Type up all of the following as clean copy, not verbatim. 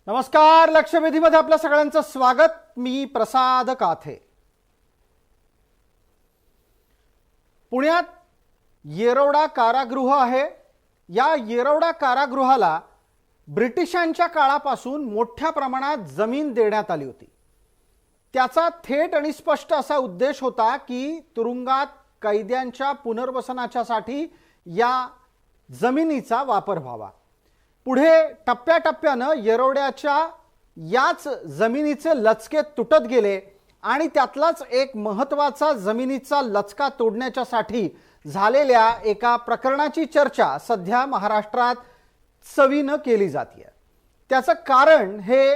नमस्कार. लक्षवेधीमध्ये आपल्या सगळ्यांचं स्वागत. मी प्रसाद काथे. पुण्यात येरवडा कारागृह आहे. या येरवडा कारागृहाला ब्रिटिशांच्या काळापासून मोठ्या प्रमाणात जमीन देण्यात आली होती. त्याचा थेट आणि स्पष्ट असा उद्देश होता की तुरुंगात कैद्यांच्या पुनर्वसनाच्यासाठी या जमिनीचा वापर व्हावा. पुढे टप्प्याटप्प्यानं येरवड्याच्या याच जमिनीचे लचके तुटत गेले आणि त्यातलाच एक महत्त्वाचा जमिनीचा लचका तोडण्याच्यासाठी झालेल्या एका प्रकरणाची चर्चा सध्या महाराष्ट्रात चवीनं केली जाते. त्याचं कारण हे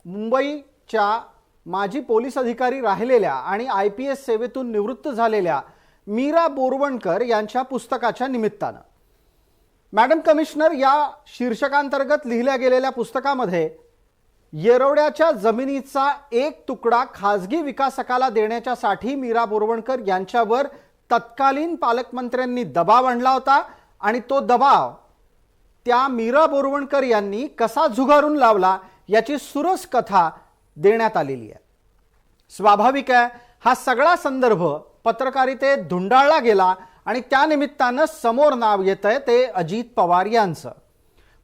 मुंबईच्या माजी पोलीस अधिकारी राहिलेल्या आणि IPS सेवेतून निवृत्त झालेल्या मीरा बोरवणकर यांच्या पुस्तकाच्या निमित्तानं. मॅडम कमिशनर या शीर्षकांतर्गत लिहिल्या गेलेल्या पुस्तकामध्ये येरवड्याच्या जमिनीचा एक तुकडा खाजगी विकासकाला देण्याच्यासाठी मीरा बोरवणकर यांच्यावर तत्कालीन पालकमंत्र्यांनी दबाव आणला होता आणि तो दबाव त्या मीरा बोरवणकर यांनी कसा झुगारून लावला याची सुरस कथा देण्यात आलेली आहे. स्वाभाविक आहे, हा सगळा संदर्भ पत्रकारितेत धुंडाळला गेला आणि त्यानिमित्तानं समोर नाव येतंय ते अजित पवार यांचं.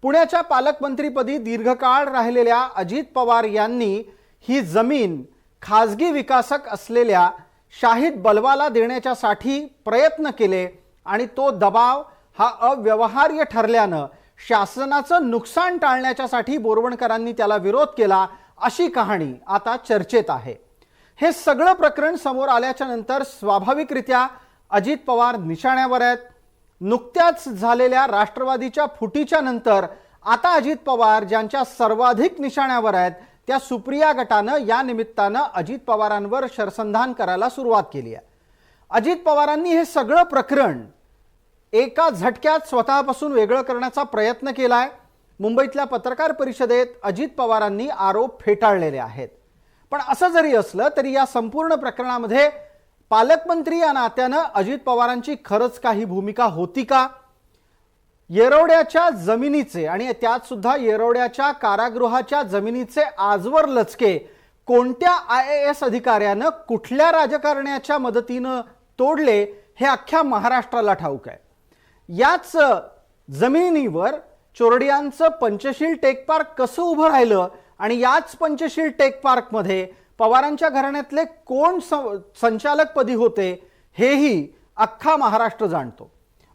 पुण्याच्या पालकमंत्रीपदी दीर्घकाळ राहिलेल्या अजित पवार यांनी ही जमीन खाजगी विकासक असलेल्या शाहिद बलवाला देण्याच्यासाठी प्रयत्न केले आणि तो दबाव हा अव्यवहार्य ठरल्यानं शासनाचं नुकसान टाळण्याच्यासाठी बोरवणकरांनी त्याला विरोध केला, अशी कहाणी आता चर्चेत आहे. हे सगळं प्रकरण समोर आल्याच्या नंतर स्वाभाविकरित्या अजित पवार निशाण्यावर आहेत. नुकत्याच झालेल्या राष्ट्रवादीच्या फुटीच्या नंतर आता अजित पवार ज्यांच्या सर्वाधिक निशाण्यावर आहेत त्या सुप्रिया गटानं या निमित्तानं अजित पवारांवर शरसंधान करायला सुरुवात केली आहे. अजित पवारांनी हे सगळं प्रकरण एका झटक्यात स्वतःपासून वेगळं करण्याचा प्रयत्न केलाय. मुंबईतल्या पत्रकार परिषदेत अजित पवारांनी आरोप फेटाळलेले आहेत. पण असं जरी असलं तरी या संपूर्ण प्रकरणामध्ये पालकमंत्री या नात्यानं अजित पवारांची खरंच काही भूमिका होती का? येरवड्याच्या जमिनीचे आणि त्यात सुद्धा येरवड्याच्या कारागृहाच्या जमिनीचे आजवर लचके कोणत्या IAS अधिकाऱ्यानं कुठल्या राजकारण्याच्या मदतीनं तोडले हे अख्ख्या महाराष्ट्राला ठाऊक आहे. याच जमिनीवर चोरडियांचं पंचशील टेक पार्क कसं उभं राहिलं आणि याच पंचशील टेक पार्कमध्ये पवारांच्या घराण्यातले कोण संचालकपदी होते हेही अख्खा महाराष्ट्र जाणतो.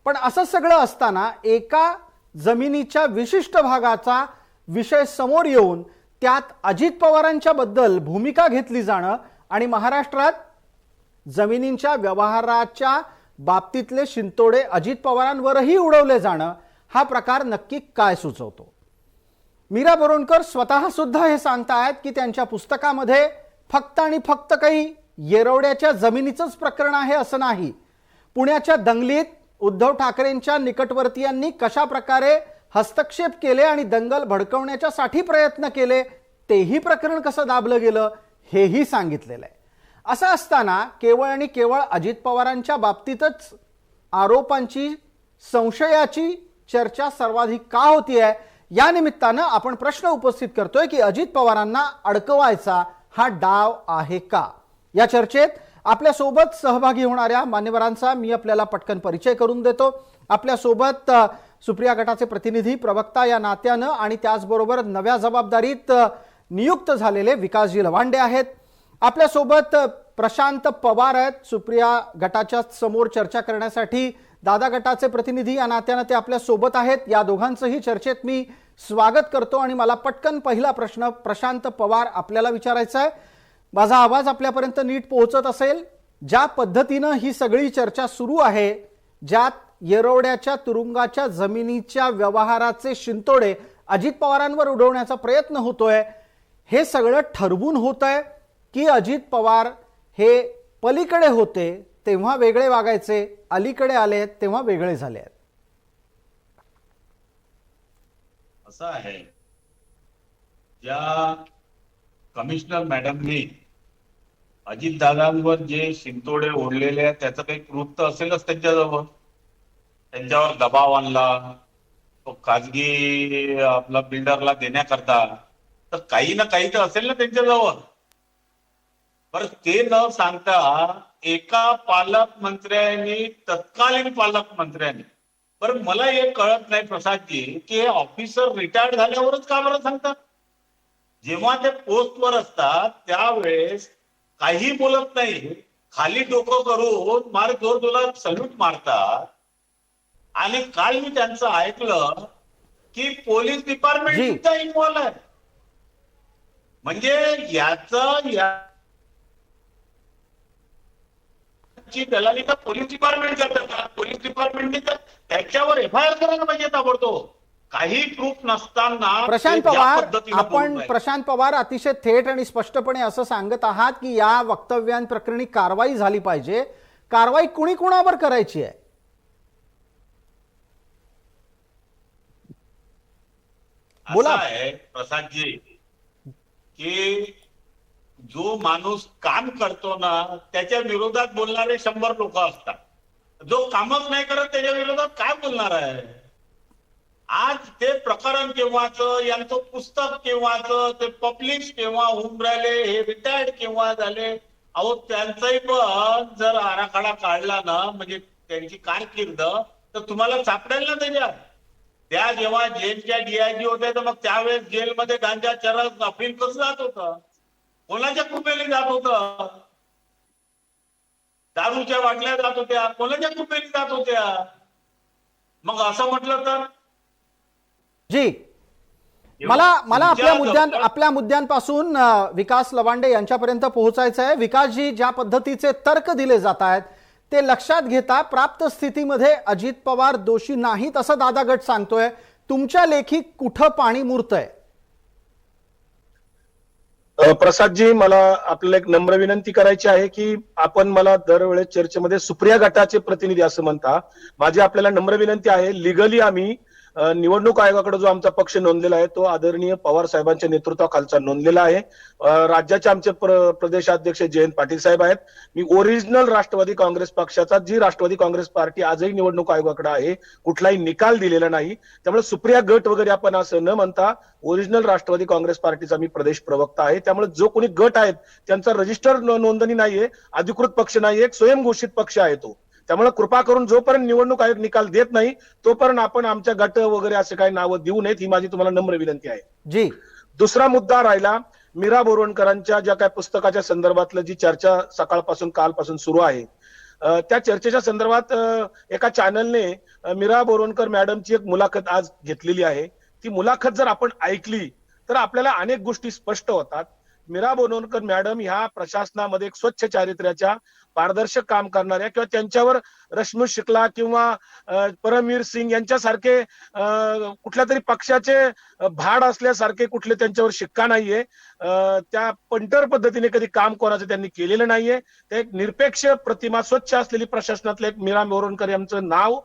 पण असं सगळं असताना एका जमिनीच्या विशिष्ट भागाचा विषय समोर येऊन त्यात अजित पवारांच्या बद्दल भूमिका घेतली जाणं आणि महाराष्ट्रात जमिनींच्या व्यवहाराच्या बाबतीतले शिंतोडे अजित पवारांवरही उडवले जाणं हा प्रकार नक्की काय सुचवतो? मीरा बोरवणकर स्वतः सुद्धा हे सांगतायत की त्यांच्या पुस्तकामध्ये फक्त आणि फक्त काही येरवड्याच्या जमिनीचंच प्रकरण आहे असं नाही. पुण्याच्या दंगलीत उद्धव ठाकरेंच्या निकटवर्तीयांनी कशा प्रकारे हस्तक्षेप केले आणि दंगल भडकवण्याच्यासाठी प्रयत्न केले तेही प्रकरण कसं दाबलं गेलं हेही सांगितलेलं आहे. असं असताना केवळ आणि केवळ अजित पवारांच्या बाबतीतच आरोपांची संशयाची चर्चा सर्वाधिक का होतीये या निमित्तानं आपण प्रश्न उपस्थित करतोय की अजित पवारांना अडकवायचा हा डाव आहे का? या चर्चेत आपल्या सोबत सहभागी होणाऱ्या मान्यवरांचा मी आपल्याला पटकन परिचय करून देतो. आपल्या सोबत सुप्रिया गटाचे प्रतिनिधी प्रवक्ता या नात्यानं आणि त्याचबरोबर नव्या जबाबदारीत नियुक्त झालेले विकासजी लवांडे आहेत. आपल्या सोबत प्रशांत पवार आहेत. सुप्रिया गटाच्या समोर चर्चा करण्यासाठी दादा गटाचे प्रतिनिधी या नात्यानं ते आपल्या सोबत आहेत. या दोघांचंही चर्चेत मी स्वागत करतो आणि मला पटकन पहिला प्रश्न प्रशांत पवार आपल्याला विचारायचा आहे. माझा आवाज आपल्यापर्यंत नीट पोहोचत असेल? ज्या पद्धतीनं ही सगळी चर्चा सुरू आहे, ज्यात येरवड्याच्या तुरुंगाच्या जमिनीच्या व्यवहाराचे शिंतोडे अजित पवारांवर उडवण्याचा प्रयत्न होतोय, हे सगळं ठरवून होतंय की अजित पवार हे पलीकडे होते तेव्हा वेगळे वागायचे, अलीकडे आले तेव्हा वेगळे झाले आहेत? असं आहे, ज्या कमिशनर मॅडमनी अजितदादांवर जे शिंतोडे ओढलेले आहेत त्याचं काही कृत्य असेलच त्यांच्याजवळ. त्यांच्यावर दबाव आणला, तो खाजगी आपला बिल्डरला देण्याकरता तर काही ना काही तर असेल ना त्यांच्याजवळ. बरं ते न सांगता एका पालकमंत्र्यांनी, तत्कालीन पालकमंत्र्यांनी, बरं मला हे कळत नाही प्रसादजी की हे ऑफिसर रिटायर्ड झाल्यावरच का बरं सांगतात? जेव्हा ते पोस्टवर असतात त्यावेळेस काही बोलत नाही, खाली डोकं करून मार जोर तुला सल्यूट मारतात. आणि काल मी त्यांचं ऐकलं की पोलीस डिपार्टमेंट जी. सुद्धा इन्व्हॉल्व आहे. म्हणजे याचं ची दलाली तर पोलीस डिपार्टमेंट करतात. पोलीस डिपार्टमेंटने तर त्याच्यावर एफआयआर करायला पाहिजे ताबडतोब. काही प्रूफ नसताना प्रशांत ते ज्या पवार, पद्धतीने बोलून आपण राहिले. प्रशांत पवार अतिशय थेट आणि स्पष्टपणे असं सांगत आहात की या वक्तव्यांप्रकरणी कारवाई झाली पाहिजे. कारवाई कुणी कुणावर करायची आहे? बोला. असं आहे प्रसादजी की जो माणूस काम करतो ना त्याच्या विरोधात बोलणारे 100 लोक असतात. जो कामच नाही करत त्याच्या विरोधात काय बोलणार आहे? आज ते प्रकरण केव्हाचं, यांचं पुस्तक केव्हाचं, ते पब्लिश केव्हा होऊन राहिले, हे रिटायर्ड केव्हा झाले. अहो त्यांचाही पण जर आराखडा काढला ना, म्हणजे त्यांची कारकीर्द, तर तुम्हाला सापडेल ना त्याच्यात. त्या जेव्हा जेलच्या डीआयजी होत्या तर मग त्यावेळेस जेलमध्ये गांजा, चरस, अफीम कसं जात होतं? कोणाच्या कृपेने जात होतं? दारूच्या बाटल्या जात होत्या, कोणाच्या कृपेने जात होत्या? मग असं म्हटलं तर जी, मला आपल्या मुद्द्यांपासून विकास लवांडे यांच्यापर्यंत पोहोचायचं आहे. विकासजी, ज्या पद्धतीचे तर्क दिले जात आहेत ते लक्षात घेता प्राप्त स्थितीमध्ये अजित पवार दोषी नाहीत असं दादा गट सांगतोय. तुमच्या लेखी कुठं पाणी मुरतंय? प्रसादजी, मला आपल्याला एक नम्र विनंती करायची आहे की आपण मला दरवेळेस चर्चेमध्ये सुप्रिया गटाचे प्रतिनिधी असं म्हणता. माझी आपल्याला नम्र विनंती आहे, लिगली आम्ही निवडणूक आयोगाकडे जो आमचा पक्ष नोंदलेला आहे तो आदरणीय पवार साहेबांच्या नेतृत्वाखालचा नोंदलेला आहे. राज्याचे आमचे प्रदेशाध्यक्ष जयंत पाटील साहेब आहेत. मी ओरिजिनल राष्ट्रवादी काँग्रेस पक्षाचा, जी राष्ट्रवादी काँग्रेस पार्टी आजही निवडणूक आयोगाकडे आहे, कुठलाही निकाल दिलेला नाही. त्यामुळे सुप्रिया गट वगैरे आपण असं न म्हणता ओरिजिनल राष्ट्रवादी काँग्रेस पार्टीचा मी प्रदेश प्रवक्ता आहे. त्यामुळे जो कोणी गट आहेत त्यांचा रजिस्टर नोंदणी नाहीये, अधिकृत पक्ष नाहीये, एक स्वयंघोषित पक्ष आहे तो. त्यामुळे कृपा करून जोपर्यंत निवडणूक आयोग निकाल देत नाही तोपर्यंत आपण आमच्या गट वगैरे असे काही नावं देऊ नयेत, ही माझी तुम्हाला नम्र विनंती आहे. जी, दुसरा मुद्दा राहिला मीरा बोरवणकरांच्या ज्या काय पुस्तकाच्या संदर्भातलं जी चर्चा सकाळपासून कालपासून सुरू आहे, त्या चर्चेच्या संदर्भात एका चॅनलने मीरा बोरवणकर मॅडमची एक मुलाखत आज घेतलेली आहे. ती मुलाखत जर आपण ऐकली तर आपल्याला अनेक गोष्टी स्पष्ट होतात. मीरा बोरवणकर मॅडम ह्या प्रशासनामध्ये एक स्वच्छ चारित्र्याच्या, पारदर्शक काम करणाऱ्या किंवा त्यांच्यावर रश्मी शुक्ला किंवा परमवीर सिंग यांच्यासारखे कुठल्या तरी पक्षाचे भाड असल्यासारखे कुठले त्यांच्यावर शिक्का नाहीये. त्या पंटर पद्धतीने कधी काम कोणाचं त्यांनी केलेलं नाहीये. ते एक निरपेक्ष प्रतिमा, स्वच्छ असलेली प्रशासनातले एक मीरा बोरवणकर यांचं नाव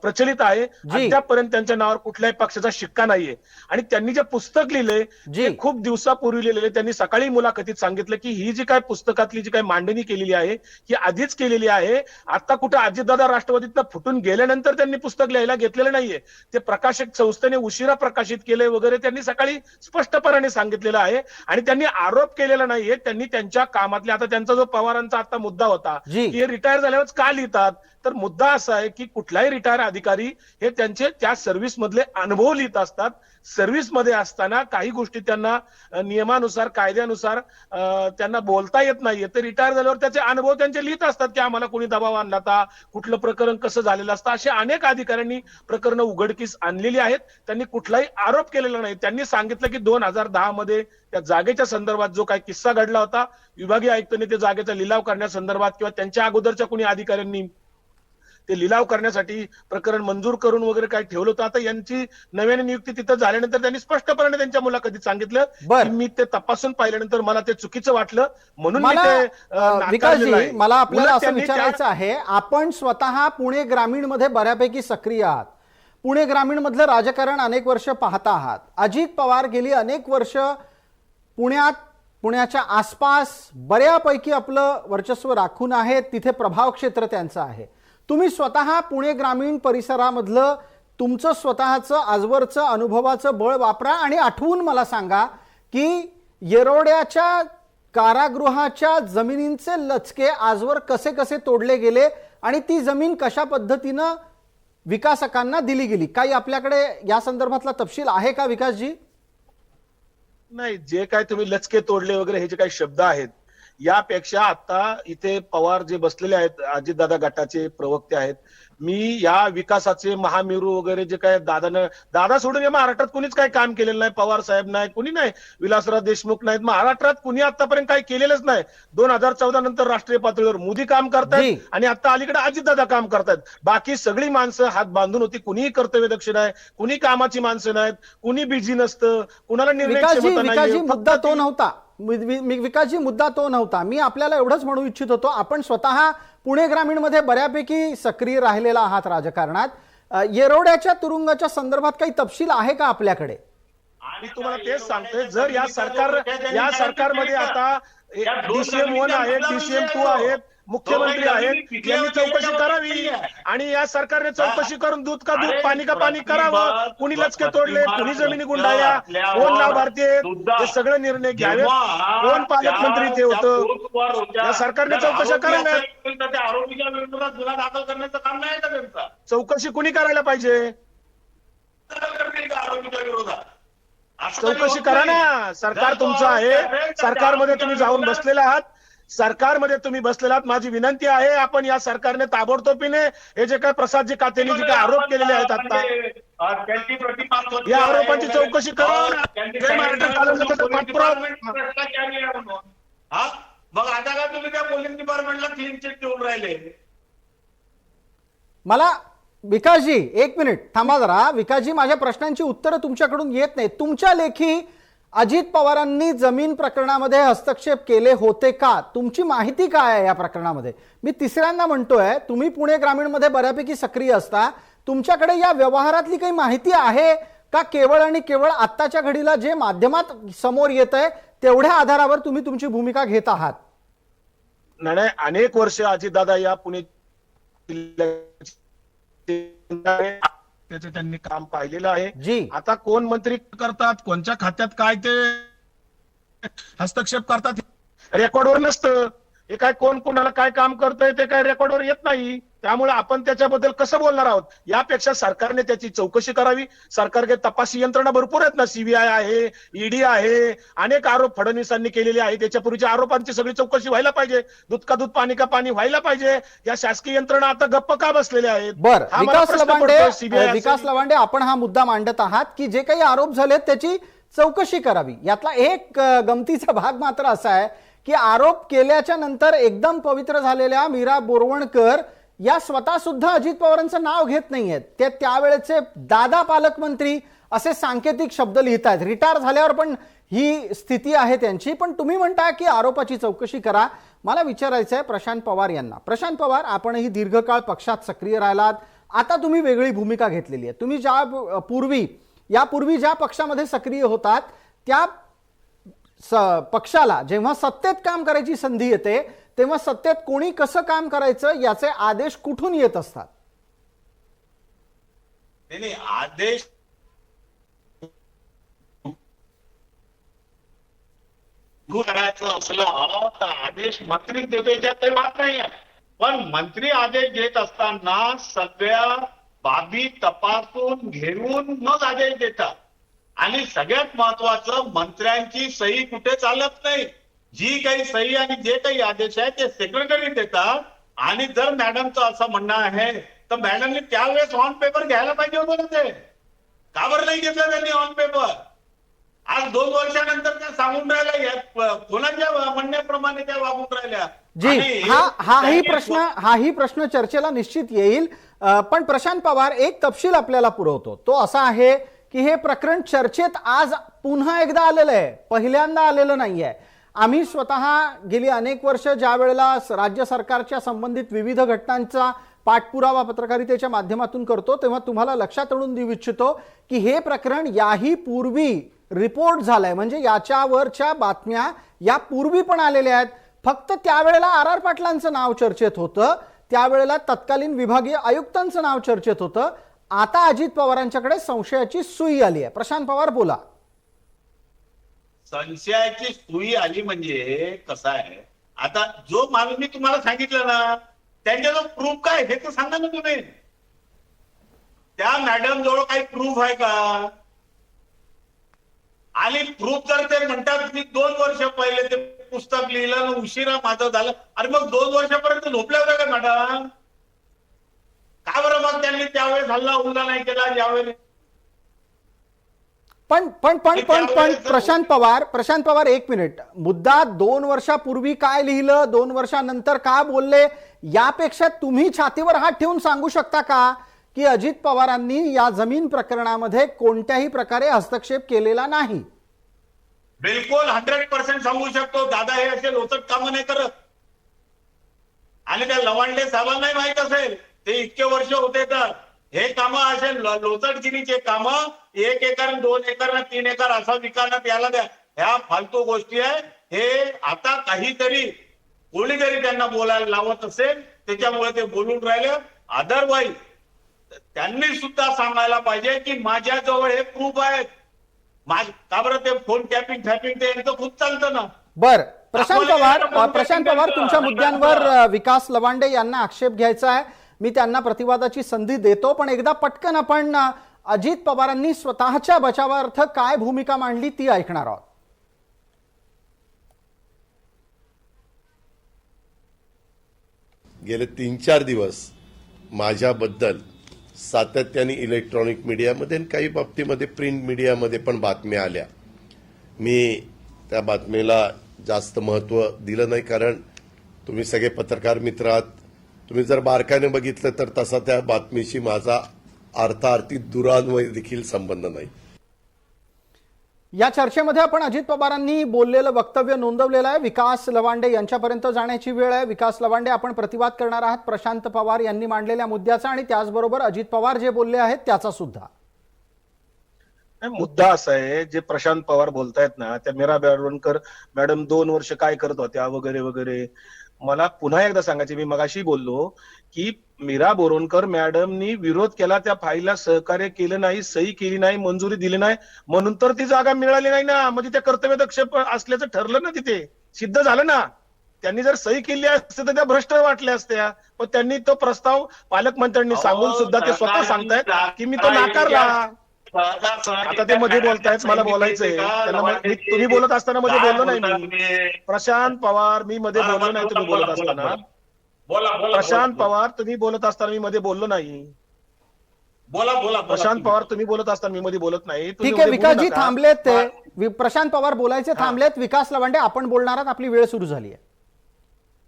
प्रचलित आहे. अद्यापपर्यंत त्यांच्या नावावर कुठल्याही पक्षाचा शिक्का नाहीये. आणि त्यांनी जे पुस्तक लिहिले ते खूप दिवसापूर्वी लिहिलेले. त्यांनी सकाळी मुलाखतीत सांगितलं की ही जी काय पुस्तकातली जी काय मांडणी केलेली आहे ही आधीच केलेली आहे. आता कुठे अजितदादा राष्ट्रवादीतनं फुटून गेल्यानंतर त्यांनी पुस्तक लिहायला घेतलेलं नाहीये. ते प्रकाशक संस्थेने उशिरा प्रकाशित केले वगैरे त्यांनी सकाळी स्पष्टपणे सांगितलेलं आहे. आणि त्यांनी आरोप केलेला नाहीये. त्यांनी त्यांच्या कामातले, आता त्यांचा जो पवारांचा आता मुद्दा होता की हे रिटायर झाल्यावर का लिहितात, तर मुद्दा असा आहे की कुठलाही रिटायर अधिकारी हे त्यांचे त्या सर्व्हिस मधले अनुभव लिहित असतात. सर्व्हिस मध्ये असताना काही गोष्टी त्यांना नियमानुसार, कायद्यानुसार त्यांना बोलता येत नाहीये. ते रिटायर झाल्यावर त्याचे अनुभव त्यांचे लिहित असतात की आम्हाला कोणी दबाव आणला होता, कुठलं प्रकरण कसं झालेलं असतं. असे अनेक अधिकाऱ्यांनी प्रकरणं उघडकीस आणलेली आहेत. त्यांनी कुठलाही आरोप केलेला नाही. त्यांनी सांगितलं की 2010 मध्ये त्या जागेच्या संदर्भात जो काही किस्सा घडला होता, विभागीय आयुक्तांनी ते जागेचा लिलाव करण्यासंदर्भात किंवा त्यांच्या अगोदरच्या कोणी अधिकाऱ्यांनी ते लिलाव करण्यासाठी प्रकरण मंजूर करून वगैरे काही ठेवलं होतं. आता यांची नव्याने नियुक्ती तिथं झाल्यानंतर त्यांनी स्पष्टपणे त्यांच्या मुलाखतीत सांगितलं की मी ते तपासून पाहिल्यानंतर मला ते चुकीचं वाटलं म्हणून मी ते विकासजी, मला आपल्याला असं विचारायचं आहे, आपण स्वतः पुणे ग्रामीण मध्ये बऱ्यापैकी सक्रिय आहात. पुणे ग्रामीण मधलं राजकारण अनेक वर्ष पाहता आहात. अजित पवार गेली अनेक वर्ष पुण्याच्या आसपास बऱ्यापैकी आपलं वर्चस्व राखून आहेत. तिथे प्रभाव क्षेत्र त्यांचं आहे. तुम्ही स्वतः पुणे ग्रामीण परिसरामधलं तुमचं स्वतःचं आजवरचं अनुभवाचं बळ वापरा आणि आठवून मला सांगा की येरवड्याच्या कारागृहाच्या जमिनींचे लचके आजवर कसे कसे तोडले गेले आणि ती जमीन कशा पद्धतीनं विकासकांना दिली गेली, काही आपल्याकडे या संदर्भातला तपशील आहे का विकासजी? नाही, जे काय तुम्ही लचके तोडले वगैरे हे जे काही शब्द आहेत, यापेक्षा आता इथे पवार जे बसलेले आहेत, अजितदादा गटाचे प्रवक्ते आहेत, मी या विकासाचे महामेरू वगैरे जे काय दादा सोडून या महाराष्ट्रात कुणीच काही काम केलेलं नाही. पवार साहेब नाही, कुणी नाही, विलासराव देशमुख नाहीत, महाराष्ट्रात कुणी आतापर्यंत काही केलेलंच नाही. 2014 नंतर राष्ट्रीय पातळीवर मोदी काम करतायत आणि आता अलीकडे अजितदादा काम करतायत. बाकी सगळी माणसं हात बांधून होती, कुणीही कर्तव्यदक्ष नाही, कुणी कामाची माणसं नाहीत, कुणी बिझी नसतं, कुणाला निर्णय क्षमता विकासजी नाही. मुद्दा तो नव्हता. विकासजी मुद्दा तो नव्हता. मी आपल्याला एवढंच म्हणू इच्छित होतो, आपण स्वतः पुणे ग्रामीण मध्ये बऱ्यापैकी सक्रिय राहिलेला आहात राजकारणात. येरवड्याच्या तुरुंगाच्या संदर्भात काही तपशील आहे का आपल्याकडे? मी तुम्हाला तेच सांगतोय, जर या सरकारमध्ये आता DCM 1 आहेत, DCM 2 आहेत, मुख्यमंत्री आहेत, यांनी चौकशी करावी आणि या सरकारने चौकशी करून दूध का दूध पाणी का पाणी करावं. कुणी लचके तोडले, कुणी जमिनी गुंडाळल्या, कोण लाभार्थी, हे सगळे निर्णय घ्यावे. कोण पालकमंत्री ते होतं, या सरकारने चौकशा कराव्या. आरोपीच्या विरोधात गुन्हा दाखल करण्याचं काम नाही का त्यांचं? चौकशी कुणी करायला पाहिजे? आरोपीच्या विरोधात चौकशी करा ना. सरकार तुमचं आहे, सरकारमध्ये तुम्ही जाऊन बसलेला आहात, सरकारमध्ये तुम्ही बसलेला आहात. माझी विनंती आहे, आपण या सरकारने ताबडतोबीने हे जे काय प्रसादजी कातेंनी जे काय आरोप केलेले आहेत आता, या आरोपांची चौकशी करा. मग आता का तुम्ही त्या पोलीस डिपार्टमेंटला क्लीन चिट देऊन राहिले? मला विकासजी एक मिनिट थांबा जरा. विकासजी, माझ्या प्रश्नांची उत्तरं तुमच्याकडून येत नाही. तुमच्या लेखी अजित पवारांनी जमीन प्रकरणामध्ये हस्तक्षेप केले होते का? तुमची माहिती काय आहे या प्रकरणामध्ये? मी तिसऱ्यांदा म्हणतोय, तुम्ही पुणे ग्रामीणमध्ये बऱ्यापैकी सक्रिय असता, तुमच्याकडे या व्यवहारातली काही माहिती आहे का? केवळ आणि केवळ आत्ताच्या घडीला जे माध्यमात समोर येत आहे तेवढ्या आधारावर तुम्ही तुमची भूमिका घेत आहात? नाही, अनेक वर्ष अजितदादा या पुणे त्याचं त्यांनी काम पाहिलेलं आहे. आता कोण मंत्री करतात, कोणत्या खात्यात काय ते हस्तक्षेप करतात रेकॉर्डवर नसतं. हे काय कोण कोणाला काय काम करतंय ते काय रेकॉर्डवर येत नाही. त्यामुळे आपण त्याच्याबद्दल कसं बोलणार आहोत? यापेक्षा सरकारने त्याची चौकशी करावी. सरकारचे तपासी यंत्रणा भरपूर आहेत ना, CBI आहे, ED आहे, अनेक आरोप फडणवीसांनी केलेले आहेत. त्याच्यापूर्वीच्या आरोपांची सगळी चौकशी व्हायला पाहिजे. दूध का दूध पाणी का पाणी व्हायला पाहिजे. या शासकीय यंत्रणा आता गप्प का बसलेल्या आहेत? बरं विकास लवांडे, आपण हा मुद्दा मांडत आहात की जे काही आरोप झालेत त्याची चौकशी करावी. यातला एक गमतीचा भाग मात्र असा आहे की आरोप केल्याच्या नंतर एकदम पवित्र झालेल्या मीरा बोरवणकर या स्वतः सुद्धा अजित पवारांचं नाव घेत नाहीयेत. ते त्यावेळेचे दादा पालकमंत्री असे सांकेतिक शब्द लिहित आहेत. रिटायर झाल्यावर पण ही स्थिती आहे त्यांची. पण तुम्ही म्हणता की आरोपाची चौकशी करा. मला विचारायचं आहे प्रशांत पवार यांना. प्रशांत पवार, आपणही दीर्घकाळ पक्षात सक्रिय राहिलात, आता तुम्ही वेगळी भूमिका घेतलेली आहे. तुम्ही यापूर्वी ज्या पक्षामध्ये सक्रिय होतात त्या पक्षाला जेव्हा सत्तेत काम करायची संधी येते तेव्हा सत्तेत कोणी कसं काम करायचं याचे आदेश कुठून येत असतात? नाही, आदेश करायचं असलं तर आदेश मंत्री देतो, याच्यात काही वाद नाही. पण मंत्री आदेश देत असताना सगळ्या बाबी तपासून घेऊन मग आदेश देतात. आणि सगळ्यात महत्वाचं, मंत्र्यांची सही कुठे चालत नाही. जी काही सही आणि जे काही आदेश आहे ते सेक्रेटरी देतात. आणि जर मॅडमचं असं म्हणणं आहे तर मॅडमने त्यावेळेस ऑन पेपर घ्यायला पाहिजे होतं ना. ते का बरं नाही घेतलं त्यांनी ऑन पेपर? आज 2 वर्षानंतर त्या सांगून राहिल्या, कोणाच्या म्हणण्याप्रमाणे त्या वागून राहिल्या. हाही प्रश्न चर्चेला निश्चित येईल. पण प्रशांत पवार, एक तपशील आपल्याला पुरवतो. तो असा आहे की हे प्रकरण चर्चेत आज पुन्हा एकदा आलेलं आहे, पहिल्यांदा आलेलं नाहीये. आम्ही स्वतः गेली अनेक वर्ष ज्या वेळेला राज्य सरकारच्या संबंधित विविध घटनांचा पाठपुरावा पत्रकारितेच्या माध्यमातून करतो तेव्हा तुम्हाला लक्षात आणून देऊ इच्छितो की हे प्रकरण याही पूर्वी रिपोर्ट झालंय. म्हणजे याच्यावरच्या बातम्या या पूर्वी पण आलेल्या आहेत. फक्त त्यावेळेला RR पाटलांचं नाव चर्चेत होतं, त्यावेळेला तत्कालीन विभागीय आयुक्तांचं नाव चर्चेत होतं. आता अजित पवारांच्याकडे संशयाची सुई आली आहे. प्रशांत पवार, बोला. संशयाची सुई आली म्हणजे कसं आहे, आता जो माणूस मी तुम्हाला सांगितलं ना, त्यांच्याजवळ प्रूफ काय हे तर सांगा ना तुम्ही. त्या मॅडम जवळ काही प्रूफ आहे का? आणि प्रूफ जर ते म्हणतात मी 2 वर्ष पहिले ते पुस्तक लिहिलं आणि उशिरा माझं झालं, अरे मग 2 वर्षापर्यंत झोपल्या होत्या का मॅडम? का बरं मग त्यांनी त्यावेळेस हल्ला हुल्ला नाही केला ज्यावेळेस? पण प्रशांत पवार 1 मिनिट, मुद्दा 2 वर्षापूर्वी काय लिहिलं, 2 वर्षानंतर का बोलले, यापेक्षा तुम्ही छातीवर हात ठेवून सांगू शकता का की अजित पवारांनी या जमीन प्रकरणामध्ये कोणत्याही प्रकारे हस्तक्षेप केलेला नाही? बिलकुल 100% सांगू शकतो. दादा हे असे लोचट कामं नाही करत. आणि त्या लवांडे साहेबांनाही माहित असेल, ते इतके वर्ष होते तर हे कामं असे लोचटगिरीचे कामं 1 एकर 2 एकर 3 एकर असा विकायला यायला द्या, ह्या फालतू गोष्टी आहे. हे आता काहीतरी कोणीतरी त्यांना बोलायला लावत असेल त्याच्यामुळे ते बोलून राहिले. अदरवाईज त्यांनी सुद्धा सांगायला पाहिजे की माझ्याजवळ हे प्रूफ आहेत. का बरं ते फोन टॅपिंग ते यांचं खूप चालतं ना. बर प्रशांत पवार तुमच्या मुद्द्यांवर विकास लवांडे यांना आक्षेप घ्यायचा आहे, मी त्यांना प्रतिवादाची संधी देतो, पण एकदा पटकन आपण अजित पवारांनी स्वतःच्या बचावार्थ काय भूमिका मांडली ती ऐकणार आहोत. गेले 3-4 दिवस माझ्याबद्दल सातत्याने इलेक्ट्रॉनिक मीडियामध्ये आणि काही बाबतीमध्ये प्रिंट मीडियामध्ये पण बातम्या आल्या. मी त्या बातमीला जास्त महत्त्व दिलं नाही, कारण तुम्ही सगळे पत्रकार मित्र आहात. तुम्ही जर बारकाईने बघितलं तर तसा त्या बातमीशी माझा अर्थार्थी दुरान्वय देखील संबंध नाही. या चर्चेमध्ये आपण अजित पवारांनी बोललेलं वक्तव्य नोंदवलेलं आहे. विकास लवांडे यांच्यापर्यंत जाण्याची वेळ आहे. विकास लवांडे, आपण प्रतिवाद करणार आहात प्रशांत पवार यांनी मांडलेल्या मुद्द्याचा आणि त्याचबरोबर अजित पवार जे बोलले आहेत त्याचा सुद्धा. मुद्दा असा आहे, जे प्रशांत पवार बोलतायत ना, त्या मीरा बोरवणकर मॅडम 2 वर्ष काय करत होत्या वगैरे वगैरे, मला पुन्हा एकदा सांगायचे, मी मगाशी बोललो की मीरा बोरवणकर मॅडमनी विरोध केला, त्या फाईलला सहकार्य केलं नाही, सही केली नाही, मंजुरी दिली नाही, म्हणून तर ती जागा मिळाली नाही ना. म्हणजे त्या कर्तव्यदक्ष असल्याचं ठरलं ना, तिथे सिद्ध झालं ना. त्यांनी जर सही केली असते तर त्या भ्रष्ट वाटल्या असत्या, पण त्यांनी तो प्रस्ताव पालकमंत्र्यांनी सांगून सुद्धा ते स्वतः सांगतायत की मी तो नाकारला. आता ते मध्ये बोलतायत, मला बोलायचंय त्यांना. तुम्ही बोलत असताना मध्ये बोललो नाही मी. प्रशांत पवार, मी मध्ये बोललो नाही तुम्ही बोलत असताना. प्रशांत पवार, तुम्ही बोलत असताना मी मध्ये बोललो नाही. बोला प्रशांत पवार, तुम्ही बोलत असताना मी मध्ये बोलत नाही. ठीक आहे, विकासजी थांबलेत, ते प्रशांत पवार बोलायचे थांबलेत. विकास लवांडे, आपण बोलणार आहात, आपली वेळ सुरू झाली आहे.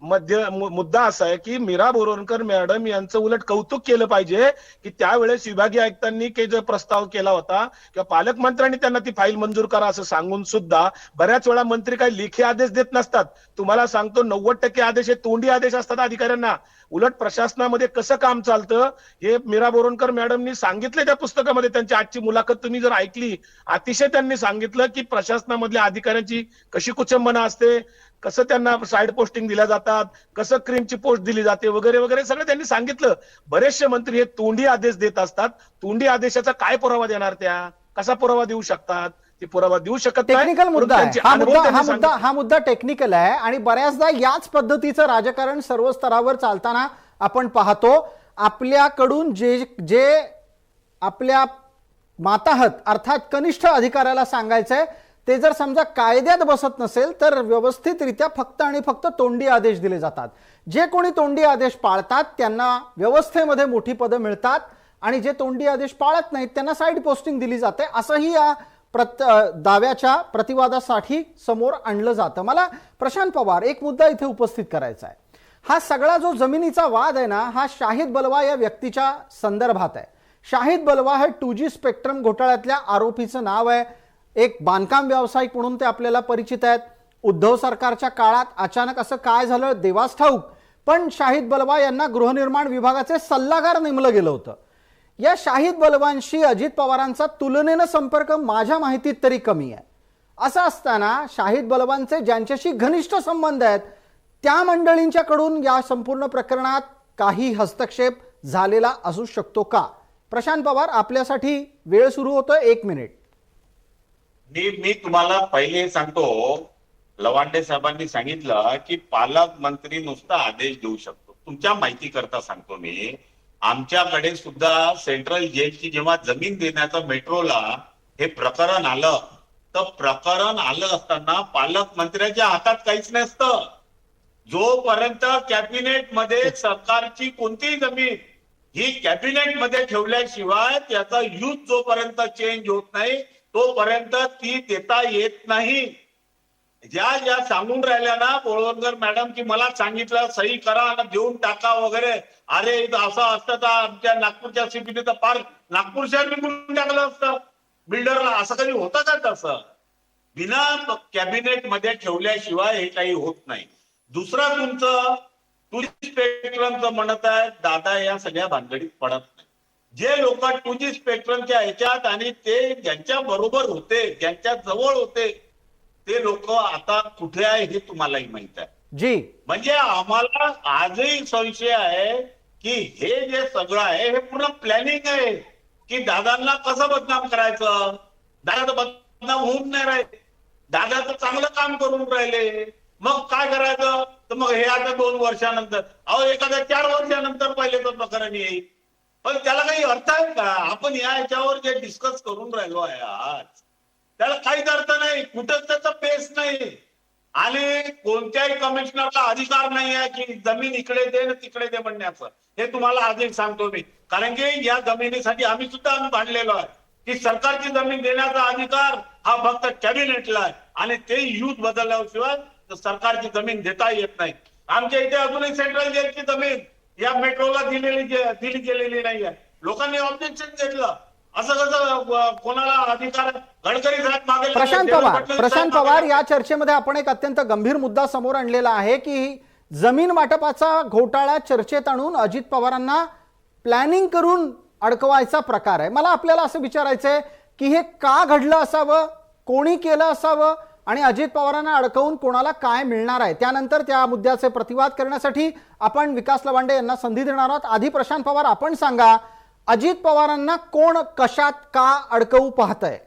मुद्दा असा आहे की मीरा बोरवणकर मॅडम यांचं उलट कौतुक केलं पाहिजे की त्यावेळेस विभागीय आयुक्तांनी जो प्रस्ताव केला होता किंवा पालकमंत्र्यांनी त्यांना ती फाईल मंजूर करा असं सांगून सुद्धा बऱ्याच वेळा मंत्री काही लेखी आदेश देत नसतात. तुम्हाला सांगतो 90% आदेश हे तोंडी आदेश असतात अधिकाऱ्यांना. उलट प्रशासनामध्ये कसं काम चालतं हे मीरा बोरवणकर मॅडमनी सांगितलं त्या पुस्तकामध्ये. त्यांची आजची मुलाखत तुम्ही जर ऐकली, अतिशय त्यांनी सांगितलं की प्रशासनामधल्या अधिकाऱ्यांची कशी कुचंबना असते, कसं त्यांना साईड पोस्टिंग दिल्या जातात, कसं क्रीमची पोस्ट दिली जाते वगैरे वगैरे सगळं त्यांनी सांगितलं. बरेचसे मंत्री हे तोंडी आदेश देत असतात. तोंडी आदेशाचा काय पुरावा देणार, त्या कसा पुरावा देऊ शकतात? ते पुरावा देऊ शकत नाही. टेक्निकल मुद्दा आहे हा मुद्दा टेक्निकल आहे आणि बऱ्याचदा याच पद्धतीचं राजकारण सर्व स्तरावर चालताना आपण पाहतो. आपल्याकडून जे आपल्या माताहत अर्थात कनिष्ठ अधिकाऱ्याला सांगायचंय ते जर समजा कायद्यात बसत नसेल तर व्यवस्थितरित्या फक्त आणि फक्त तोंडी आदेश दिले जातात. जे कोणी तोंडी आदेश पाळतात त्यांना व्यवस्थेमध्ये मोठी पदं मिळतात आणि जे तोंडी आदेश पाळत नाहीत त्यांना साईड पोस्टिंग दिली जाते, असंही या दाव्याच्या प्रतिवादासाठी समोर आणलं जातं. मला प्रशांत पवार, एक मुद्दा इथे उपस्थित करायचा आहे. हा सगळा जो जमिनीचा वाद आहे ना, हा शाहिद बलवा या व्यक्तीच्या संदर्भात आहे. शाहिद बलवा हे 2G स्पेक्ट्रम घोटाळ्यातल्या आरोपीचं नाव आहे. एक बांधकाम व्यावसायिक म्हणून ते आपल्याला परिचित आहेत. उद्धव सरकारच्या काळात अचानक असं काय झालं देवास ठाऊक, पण शाहिद बलवा यांना गृहनिर्माण विभागाचे सल्लागार नेमलं गेलं होतं. या शाहिद बलवांशी अजित पवारांचा तुलनेनं संपर्क माझ्या माहितीत तरी कमी आहे. असं असताना शाहिद बलवांचे ज्यांच्याशी घनिष्ठ संबंध आहेत त्या मंडळींच्याकडून या संपूर्ण प्रकरणात काही हस्तक्षेप झालेला असू शकतो का? प्रशांत पवार, आपल्यासाठी वेळ सुरू होतोय, 1 मिनिट. मी तुम्हाला पहिले सांगतो, लवांडे साहेबांनी सांगितलं की पालकमंत्री नुसता आदेश देऊ शकतो. तुमच्या माहिती करता सांगतो मी, आमच्याकडे सुद्धा सेंट्रल जेलची जेव्हा जमीन देण्याचं मेट्रोला हे प्रकरण आलं, तर प्रकरण आलं असताना पालकमंत्र्याच्या हातात काहीच नसतं. जोपर्यंत कॅबिनेट मध्ये सरकारची कोणतीही जमीन ही कॅबिनेट मध्ये ठेवल्याशिवाय त्याचा यूज जोपर्यंत चेंज होत नाही तोपर्यंत ती देता येत नाही. ज्या सांगून राहिल्या ना बोळवणकर मॅडम की मला सांगितलं सही करा आणि देऊन टाका वगैरे, अरे असं असतं तर आमच्या नागपूरच्या सीपीने तर फार नागपूर शहर निघून टाकलं असतं बिल्डरला. असं कधी होतं का? तसं बिना कॅबिनेट मध्ये ठेवल्याशिवाय हे काही होत नाही. दुसरं तुमचं टुरिस्ट स्पेक्ट्रमचं म्हणत आहे, दादा या सगळ्या भानगडीत पडत नाही. जे लोक टुरिस्ट स्पेक्ट्रमच्या ह्याच्यात आणि ते ज्यांच्या बरोबर होते, ज्यांच्या जवळ होते, ते लोक आता कुठे आहे हे तुम्हालाही माहित आहे. जी, म्हणजे आम्हाला आजही संशय आहे की हे जे सगळं आहे हे पूर्ण प्लॅनिंग आहे की दादांना कसं बदनाम करायचं. दादा तर बदनाम होऊन नाही राहिले, दादा तर चांगलं काम करून राहिले, मग काय करायचं? तर मग हे आता 2 वर्षानंतर, अहो एखाद्या 4 वर्षानंतर पहिले तर प्रकरण येईल. पण त्याला काही अर्थ आहे का? आपण या याच्यावर जे डिस्कस करून राहिलो आहे आज, त्याला काहीच अर्थ नाही. कुठंच त्याचा पेस नाही. आणि कोणत्याही कमिशनरला अधिकार नाही आहे की जमीन इकडे दे तिकडे दे म्हणण्याचं. हे तुम्हाला आधी सांगतो मी, कारण की या जमिनीसाठी आम्ही सुद्धा भांडलेलो आहे की सरकारची जमीन देण्याचा अधिकार हा फक्त कॅबिनेटला आहे आणि ते यूज बदलल्याशिवाय सरकारची जमीन देता येत नाही. आमच्या इथे अजूनही सेंट्रल जेलची जमीन या मेट्रोला दिली गेलेली नाही आहे. लोकांनी ऑब्जेक्शन घेतलं. असं कसं कोणाला अधिकार? गडकरी साहेब मागे प्रशांत पवार, या चर्चेमध्ये आपण एक अत्यंत गंभीर मुद्दा समोर आणलेला आहे की जमीन वाटपाचा घोटाळा चर्चेत आणून अजित पवारांना प्लॅनिंग करून अडकवायचा प्रकार आहे. मला आपल्याला असं विचारायचंय की हे का घडलं असावं, कोणी केलं असावं आणि अजित पवारांना अडकवून कोणाला काय मिळणार आहे. त्यानंतर त्या मुद्द्याचे प्रतिवाद करण्यासाठी आपण विकास लवांडे यांना संधी देणार आहोत. आधी प्रशांत पवार, आपण सांगा, अजित पवारांना कोण कशात का अडकवू पाहतंय?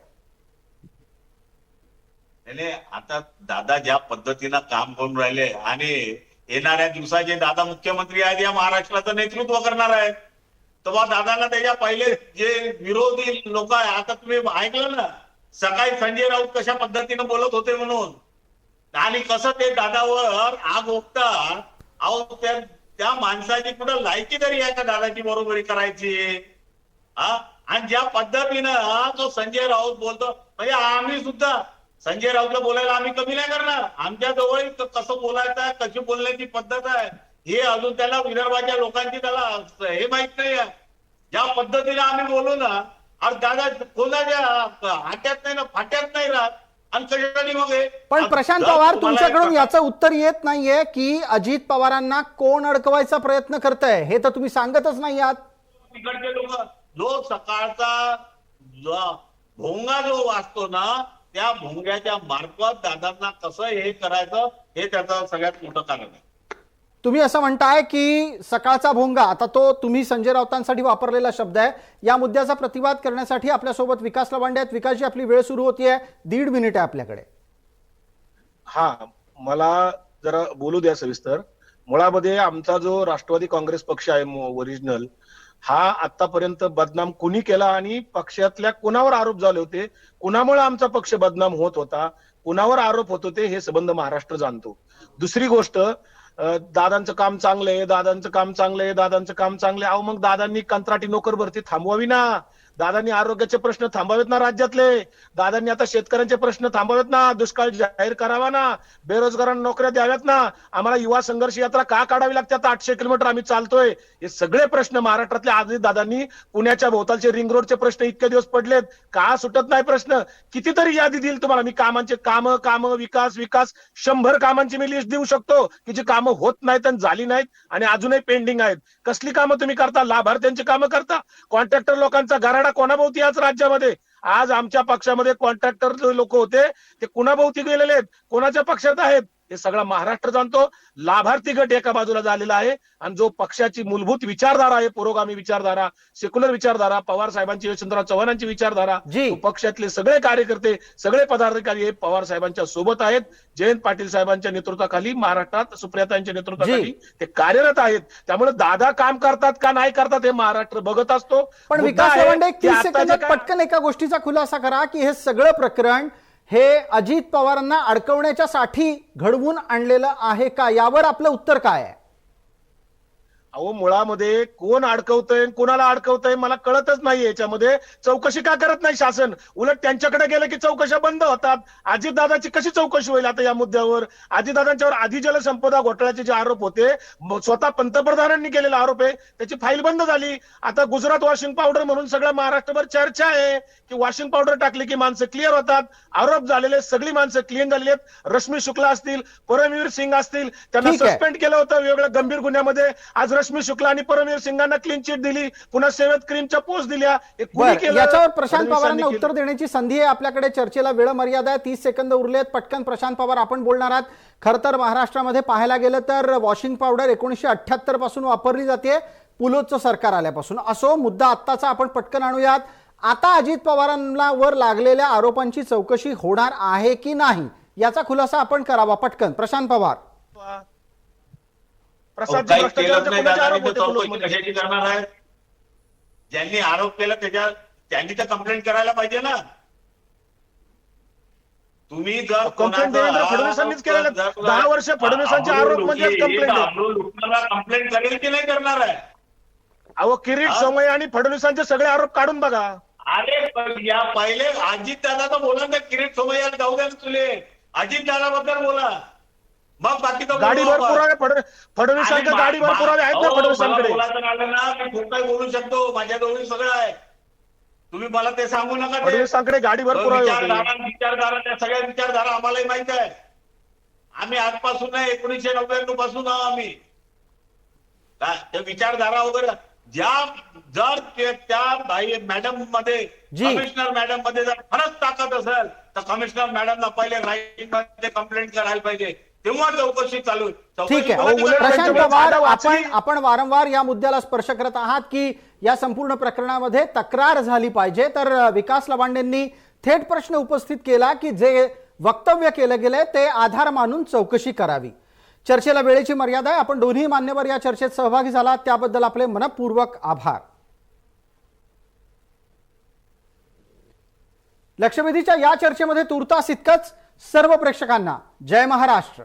आता दादा ज्या पद्धतीनं काम करून राहिले आणि येणाऱ्या दिवसाचे दादा मुख्यमंत्री आहेत, या महाराष्ट्राचं नेतृत्व करणार आहेत, तेव्हा दादांना त्याच्या पहिले जे विरोधी लोक आहे, आता तुम्ही ऐकलं ना सकाळी संजय राऊत कशा पद्धतीनं बोलत होते म्हणून, आणि कसं ते दादावर आग ओकतात. अहो त्या माणसाची कुठं लायकी तरी आहे का दादाची बरोबरी करायची? आणि ज्या पद्धतीनं तो संजय राऊत बोलतो, म्हणजे आम्ही सुद्धा संजय राऊतला बोलायला आम्ही कमी नाही करणार. आमच्या जवळ कसं बोलायचं आहे, कशी बोलण्याची पद्धत आहे हे अजून त्याला विदर्भाच्या लोकांची त्याला हे माहित नाही आहे. ज्या पद्धतीने आम्ही बोलू ना, अरे दादा कोणाच्या हाट्यात नाही ना फाट्यात नाही राहत. आणि कशासाठी मग पण प्रशांत पवार, तुमच्याकडून याचं उत्तर येत नाहीये की अजित पवारांना कोण अडकवायचा प्रयत्न करतंय, हे तर तुम्ही सांगतच नाही आहात. तिकडचे लोक जो सकाळचा भोंगा जो वाचतो ना, त्या भोंग्याच्या मार्फत दादांना कसं हे करायचं हे त्याचं सगळ्यात मोठं कारण आहे. तुम्ही असं म्हणताय की सकाळचा भोंगा, आता तो तुम्ही संजय राऊतांसाठी वापरलेला शब्द आहे. या मुद्द्याचा प्रतिवाद करण्यासाठी आपल्यासोबत विकास लवांडे आहेत. विकासजी, आपली वेळ सुरू होतीये, 1.5 मिनिट आहे आपल्याकडे. हा, मला जरा बोलू द्या सविस्तर. मुळामध्ये आमचा जो राष्ट्रवादी काँग्रेस पक्ष आहे ओरिजिनल, हा आतापर्यंत बदनाम कुणी केला आणि पक्षातल्या कुणावर आरोप झाले होते, कुणामुळे आमचा पक्ष बदनाम होत होता, कुणावर आरोप होत होते, हे संबंध महाराष्ट्र जाणतो. दुसरी गोष्ट, दादांचं काम चांगलंय, दादांचं काम चांगलंय, दादांचं काम चांगलंय. अहो मग दादांनी कंत्राटी नोकर भरती थांबवावी ना, दादांनी आरोग्याचे प्रश्न थांबावेत ना राज्यातले, दादांनी आता शेतकऱ्यांचे प्रश्न थांबावेत ना, दुष्काळ जाहीर करावा ना, बेरोजगारांना नोकऱ्या द्याव्यात ना, आम्हाला युवा संघर्ष यात्रा का काढावी लागते, आता 800 किलोमीटर आम्ही चालतोय. हे सगळे प्रश्न महाराष्ट्रातले आजही दादांनी, पुण्याच्या भोवतालचे रिंग रोडचे प्रश्न इतके दिवस पडलेत, का सुटत नाही प्रश्न? कितीतरी यादी देईल तुम्हाला मी कामांचे, काम विकास 100 कामांची मी लिस्ट देऊ शकतो की जी कामं होत नाहीत आणि झाली नाहीत आणि अजूनही पेंडिंग आहेत. कसली कामं तुम्ही करता? लाभार्थ्यांची कामं करता, कॉन्ट्रॅक्टर लोकांचा गराडा कोणाभोवती आज राज्यामध्ये. आज आमच्या पक्षामध्ये कॉन्ट्रॅक्टर लोक होते ते कुणाभोवती गेलेले आहेत, कोणाच्या पक्षात आहेत? हे सगळा महाराष्ट्र जाणतो. लाभार्थी गट एका बाजूला झालेला आहे आणि जो पक्षाची मूलभूत विचारधारा आहे, पुरोगामी विचारधारा, सेक्युलर विचारधारा, पवार साहेबांची, यशवंतराव चव्हाणांची विचारधारा, जी. तो पक्षातले सगळे कार्यकर्ते, सगळे पदाधिकारी हे पवार साहेबांच्या सोबत आहेत. जयंत पाटील साहेबांच्या नेतृत्वाखाली महाराष्ट्रात सुप्रियाताईंच्या नेतृत्वाखाली ते कार्यरत आहेत. त्यामुळे दादा काम करतात का नाही करतात हे महाराष्ट्र बघत असतो. पण मुद्दा विकास आहे लवंडे, एक की 30 आता जे सेकंदात काय- पटकन एका गोष्टीचा खुलासा करा की हे सगळं प्रकरण हे अजित पवारांना अडकवण्याच्या साठी घडवून आणलेलं आहे का, यावर आपलं उत्तर काय आहे? अहो, मुळामध्ये कोण अडकवतंय, कोणाला अडकवतंय मला कळतच नाही. याच्यामध्ये चौकशी का करत नाही शासन? उलट त्यांच्याकडे गेलं की चौकशा बंद होतात. अजितदादाची कशी चौकशी होईल आता या मुद्द्यावर? अजितदादांच्यावर आधी जलसंपदा घोटाळ्याचे जे आरोप होते, स्वतः पंतप्रधानांनी केलेला आरोप आहे, त्याची फाईल बंद झाली. आता गुजरात वॉशिंग पावडर म्हणून सगळ्या महाराष्ट्रभर चर्चा आहे की वॉशिंग पावडर टाकली की माणसं क्लिअर होतात. आरोप झालेले सगळी माणसं क्लीन झालेली आहेत. रश्मी शुक्ला असतील, परमवीर सिंग असतील, त्यांना ठीक आहे. सस्पेंड केलं होतं वेगवेगळ्या गंभीर गुन्ह्यामध्ये. आज रश्मी शुक्ला आणि परमवीर सिंगांना क्लीन चिट दिली, पुन्हा सेवेत क्रीमच्या पोस्ट दिल्या. हे कुणी बरं, केलं? याच्यावर प्रशांत फडणवीसांनी पवारांना केलं. उत्तर देण्याची संधी आहे. आपल्याकडे चर्चेला वेळ मर्यादा आहे, 30 सेकंद उरलेत. पटकन प्रशांत पवार, आपण बोलणार आहात. खरं तर महाराष्ट्रामध्ये पाहायला गेलं तर वॉशिंग पावडर 1978 पासून वापरली जाते, पुलोचं सरकार आल्यापासून. असो, मुद्दा आत्ताचा आपण पटकन आणूयात. आता अजित पवारांना वर लागलेल्या आरोपांची चौकशी होणार आहे की नाही, याचा खुलासा आपण करावा. पटकन प्रशांत पवार. प्रसाद काही भ्रष्टाचाराचे केलंच नाही कोणाचे दादानी, आरोप तर होते चौकशी मुलुंडमध्ये? कशाची करणार आहे? ज्यांनी आरोप केला त्यांनी तर कंप्लेंट करायला पाहिजे ना. तुम्ही जर कंप्लेंट देवेंद्र फडणवीसांनीच केलेलं. 10 वर्ष फडणवीसांचे आरोप म्हणजे कंप्लेंट. कंप्लेंट करेल की नाही करणार आहे? अहो, किरीट सोमय्या आणि फडणवीसांचे सगळे आरोप काढून बघा. अरे पण या पहिले अजित दादा बोला ना, किरीट सोमय्या जाऊ द्या ना तुले, अजित दादाबद्दल बोला, मग बाकीचं गाडीवर पुरावे फडणवीसांच्या गाडीवर पुरावे आहेत ना फडणवीसांकडे. बोलायचं आलं ना, मी खूप काही बोलू शकतो, माझ्याजवळ सगळं आहे. तुम्ही मला ते सांगू नका. ते फडणवीसांकडे गाडीवर पुरावे होते. विचारधारा त्या सगळ्या विचारधारा आम्हालाही माहित आहे. आम्ही आजपासून नाही, 1999 पासून आम्ही त्या विचारधारा वगैरे जर त्या मॅडम मध्ये, कमिशनर मॅडम मध्ये जर खरंच ताकद असेल तर कमिशनर मॅडमला पहिले राईट मध्ये कंप्लेंट करायला पाहिजे, तेव्हा चौकशी चालू. ठीक आहे. प्रशांत पवार, आपण वारंवार या मुद्द्याला स्पर्श करत आहात की या संपूर्ण प्रकरणामध्ये तक्रार झाली पाहिजे. तर विकास लवांडेंनी थेट प्रश्न उपस्थित केला की जे वक्तव्य केलं गेलंय ते आधार मानून चौकशी करावी. चर्चेला वेळेची मर्यादा आहे. आपण दोन्ही मान्यवर या चर्चेत सहभागी झालात त्याबद्दल आपले मनपूर्वक आभार. लक्षवेधीच्या या चर्चेमध्ये तुर्तास इतकंच. सर्व प्रेक्षकांना जय महाराष्ट्र.